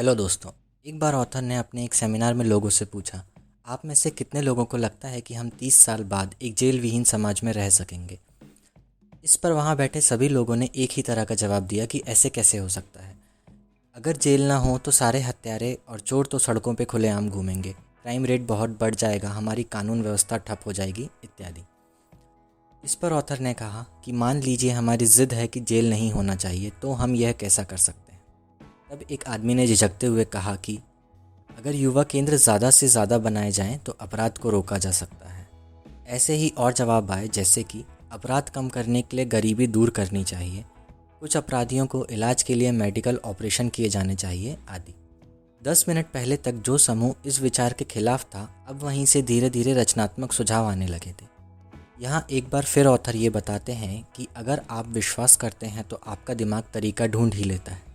Hello दोस्तों। एक बार author ने अपने एक सेमिनार में लोगों से पूछा, आप में से कितने लोगों को लगता है कि हम 30 साल बाद एक जेल विहीन समाज में रह सकेंगे। इस पर वहाँ बैठे सभी लोगों ने एक ही तरह का जवाब दिया कि ऐसे कैसे हो सकता है। अगर जेल ना हो तो सारे हत्यारे और चोर तो सड़कों पे खुलेआम घूमेंगे, क्राइम रेट बहुत बढ़ जाएगा, हमारी कानून व्यवस्था ठप हो जाएगी इत्यादि। इस पर ऑथर ने कहा कि मान लीजिए हमारी जिद है कि जेल नहीं होना चाहिए, तो हम यह कैसा कर सकते हैं। तब एक आदमी ने झिझकते हुए कहा कि अगर युवा केंद्र ज़्यादा से ज़्यादा बनाए जाएं तो अपराध को रोका जा सकता है। ऐसे ही और जवाब आए, जैसे कि अपराध कम करने के लिए गरीबी दूर करनी चाहिए, कुछ अपराधियों को इलाज के लिए मेडिकल ऑपरेशन किए जाने चाहिए आदि। 10 मिनट पहले तक जो समूह इस विचार के खिलाफ था, अब वहीं से धीरे धीरे रचनात्मक सुझाव आने लगे थे। यहाँ एक बार फिर ऑथर ये बताते हैं कि अगर आप विश्वास करते हैं तो आपका दिमाग तरीका ढूंढ ही लेता है।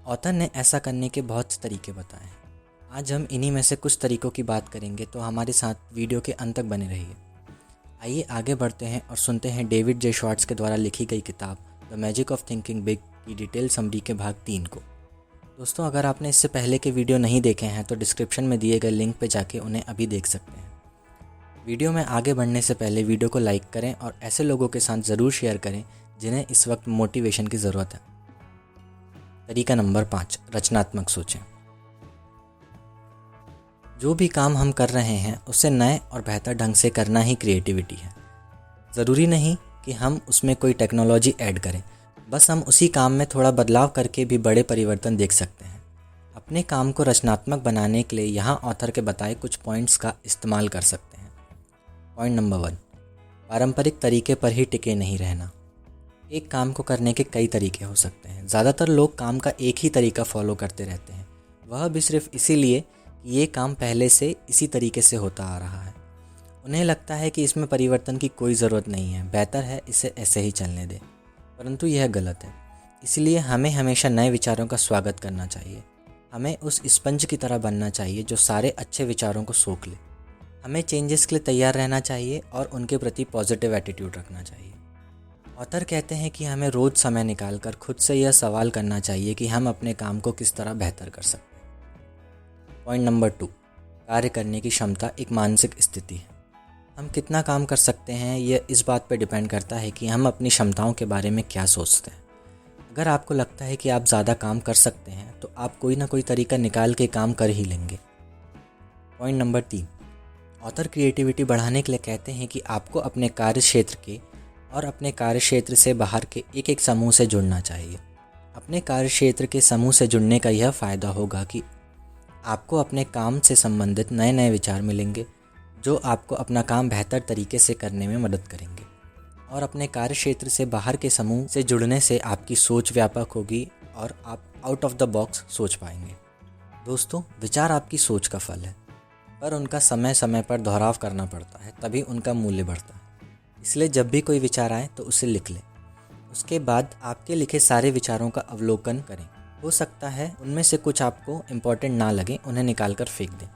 ऑथर ने ऐसा करने के बहुत से तरीके बताए हैं। आज हम इन्हीं में से कुछ तरीकों की बात करेंगे, तो हमारे साथ वीडियो के अंत तक बने रहिए। आइए आगे बढ़ते हैं और सुनते हैं डेविड जे श्वार्ट्ज के द्वारा लिखी गई किताब the magic of thinking big की डिटेल समरी के भाग 3 को। दोस्तों, अगर आपने इससे पहले के वीडियो नहीं देखे हैं तो डिस्क्रिप्शन में दिए गए लिंक पर जाके उन्हें अभी देख सकते हैं। वीडियो में आगे बढ़ने से पहले वीडियो को लाइक करें और ऐसे लोगों के साथ ज़रूर शेयर करें जिन्हें इस वक्त मोटिवेशन की ज़रूरत है। तरीका नंबर 5, रचनात्मक सोचें। जो भी काम हम कर रहे हैं उसे नए और बेहतर ढंग से करना ही क्रिएटिविटी है। ज़रूरी नहीं कि हम उसमें कोई टेक्नोलॉजी ऐड करें, बस हम उसी काम में थोड़ा बदलाव करके भी बड़े परिवर्तन देख सकते हैं। अपने काम को रचनात्मक बनाने के लिए यहाँ ऑथर के बताए कुछ पॉइंट्स का इस्तेमाल कर सकते हैं। पॉइंट नंबर 1, पारंपरिक तरीके पर ही टिके नहीं रहना। एक काम को करने के कई तरीके हो सकते हैं। ज़्यादातर लोग काम का एक ही तरीका फॉलो करते रहते हैं, वह भी सिर्फ इसीलिए कि ये काम पहले से इसी तरीके से होता आ रहा है। उन्हें लगता है कि इसमें परिवर्तन की कोई ज़रूरत नहीं है, बेहतर है इसे ऐसे ही चलने दें। परंतु यह गलत है। इसलिए हमें हमेशा नए विचारों का स्वागत करना चाहिए। हमें उस स्पंज की तरह बनना चाहिए जो सारे अच्छे विचारों को सोख ले। हमें चेंजेस के लिए तैयार रहना चाहिए और उनके प्रति पॉजिटिव एटीट्यूड रखना चाहिए। ऑथर कहते हैं कि हमें रोज़ समय निकालकर खुद से यह सवाल करना चाहिए कि हम अपने काम को किस तरह बेहतर कर सकते हैं। पॉइंट नंबर 2, कार्य करने की क्षमता एक मानसिक स्थिति है। हम कितना काम कर सकते हैं यह इस बात पर डिपेंड करता है कि हम अपनी क्षमताओं के बारे में क्या सोचते हैं। अगर आपको लगता है कि आप ज़्यादा काम कर सकते हैं तो आप कोई ना कोई तरीका निकाल के काम कर ही लेंगे। पॉइंट नंबर 3, ऑथर क्रिएटिविटी बढ़ाने के लिए कहते हैं कि आपको अपने कार्य क्षेत्र के और अपने कार्य क्षेत्र से बाहर के एक एक समूह से जुड़ना चाहिए। अपने कार्य क्षेत्र के समूह से जुड़ने का यह फ़ायदा होगा कि आपको अपने काम से संबंधित नए नए विचार मिलेंगे जो आपको अपना काम बेहतर तरीके से करने में मदद करेंगे। और अपने कार्य क्षेत्र से बाहर के समूह से जुड़ने से आपकी सोच व्यापक होगी और आप आउट ऑफ द बॉक्स सोच पाएंगे। दोस्तों, विचार आपकी सोच का फल है, पर उनका समय समय पर दोहराव करना पड़ता है, तभी उनका मूल्य बढ़ता है। इसलिए जब भी कोई विचार आए तो उसे लिख लें। उसके बाद आपके लिखे सारे विचारों का अवलोकन करें। हो सकता है उनमें से कुछ आपको इम्पोर्टेंट ना लगे, उन्हें निकाल कर फेंक दें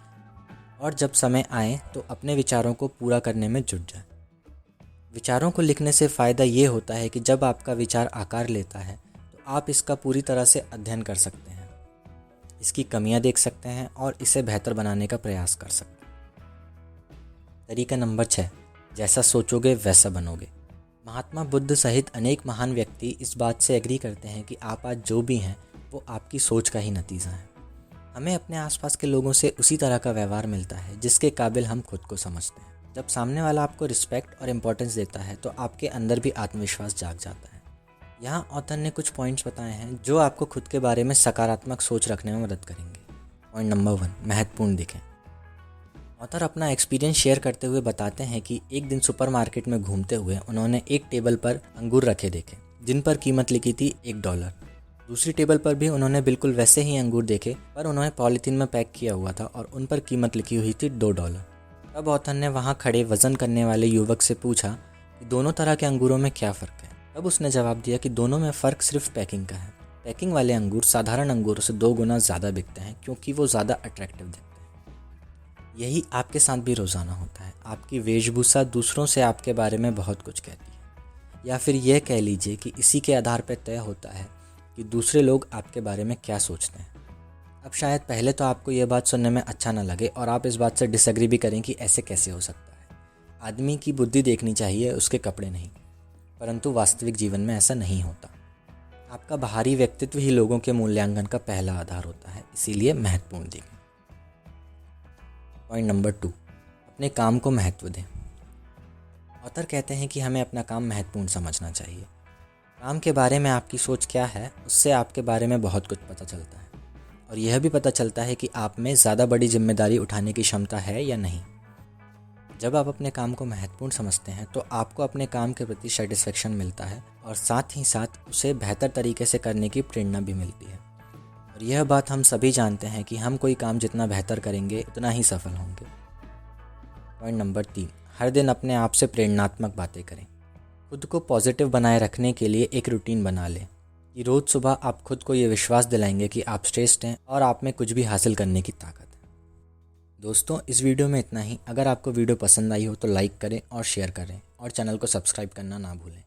और जब समय आए तो अपने विचारों को पूरा करने में जुट जाए। विचारों को लिखने से फ़ायदा ये होता है कि जब आपका विचार आकार लेता है तो आप इसका पूरी तरह से अध्ययन कर सकते हैं, इसकी कमियां देख सकते हैं और इसे बेहतर बनाने का प्रयास कर सकते हैं। तरीका नंबर 6, जैसा सोचोगे वैसा बनोगे। महात्मा बुद्ध सहित अनेक महान व्यक्ति इस बात से एग्री करते हैं कि आप आज जो भी हैं वो आपकी सोच का ही नतीजा है। हमें अपने आसपास के लोगों से उसी तरह का व्यवहार मिलता है जिसके काबिल हम खुद को समझते हैं। जब सामने वाला आपको रिस्पेक्ट और इम्पोर्टेंस देता है तो आपके अंदर भी आत्मविश्वास जाग जाता है। यहाँ ऑथर ने कुछ पॉइंट्स बताए हैं जो आपको खुद के बारे में सकारात्मक सोच रखने में मदद करेंगे। पॉइंट नंबर 1, महत्वपूर्ण दिखें। ऑथर अपना एक्सपीरियंस शेयर करते हुए बताते हैं कि एक दिन सुपरमार्केट में घूमते हुए उन्होंने एक टेबल पर अंगूर रखे देखे जिन पर कीमत लिखी थी $1। दूसरी टेबल पर भी उन्होंने बिल्कुल वैसे ही अंगूर देखे, पर उन्होंने पॉलीथीन में पैक किया हुआ था और उन पर कीमत लिखी हुई थी $2। तब ऑथर ने वहाँ खड़े वज़न करने वाले युवक से पूछा कि दोनों तरह के अंगूरों में क्या फ़र्क है। तब उसने जवाब दिया कि दोनों में फ़र्क सिर्फ पैकिंग का है। पैकिंग वाले अंगूर साधारण अंगूरों से 2 गुना ज़्यादा बिकते हैं क्योंकि वो ज़्यादा अट्रैक्टिव दिखते हैं। यही आपके साथ भी रोज़ाना होता है। आपकी वेशभूषा दूसरों से आपके बारे में बहुत कुछ कहती है, या फिर यह कह लीजिए कि इसी के आधार पर तय होता है कि दूसरे लोग आपके बारे में क्या सोचते हैं। अब शायद पहले तो आपको ये बात सुनने में अच्छा ना लगे और आप इस बात से डिसएग्री भी करें कि ऐसे कैसे हो सकता है। आदमी की बुद्धि देखनी चाहिए, उसके कपड़े नहीं। परंतु वास्तविक जीवन में ऐसा नहीं होता। आपका बाहरी व्यक्तित्व ही लोगों के मूल्यांकन का पहला आधार होता है, इसीलिए महत्वपूर्ण देखें। पॉइंट नंबर 2, अपने काम को महत्व दें। ऑथर कहते हैं कि हमें अपना काम महत्वपूर्ण समझना चाहिए। काम के बारे में आपकी सोच क्या है, उससे आपके बारे में बहुत कुछ पता चलता है और यह भी पता चलता है कि आप में ज़्यादा बड़ी जिम्मेदारी उठाने की क्षमता है या नहीं। जब आप अपने काम को महत्वपूर्ण समझते हैं तो आपको अपने काम के प्रति सेटिस्फेक्शन मिलता है और साथ ही साथ उसे बेहतर तरीके से करने की प्रेरणा भी मिलती है। और यह बात हम सभी जानते हैं कि हम कोई काम जितना बेहतर करेंगे उतना ही सफल होंगे। पॉइंट नंबर 3, हर दिन अपने आप से प्रेरणात्मक बातें करें। खुद को पॉजिटिव बनाए रखने के लिए एक रूटीन बना लें कि रोज़ सुबह आप खुद को ये विश्वास दिलाएंगे कि आप श्रेष्ठ हैं और आप में कुछ भी हासिल करने की ताकत है। दोस्तों, इस वीडियो में इतना ही। अगर आपको वीडियो पसंद आई हो तो लाइक करें और शेयर करें और चैनल को सब्सक्राइब करना ना भूलें।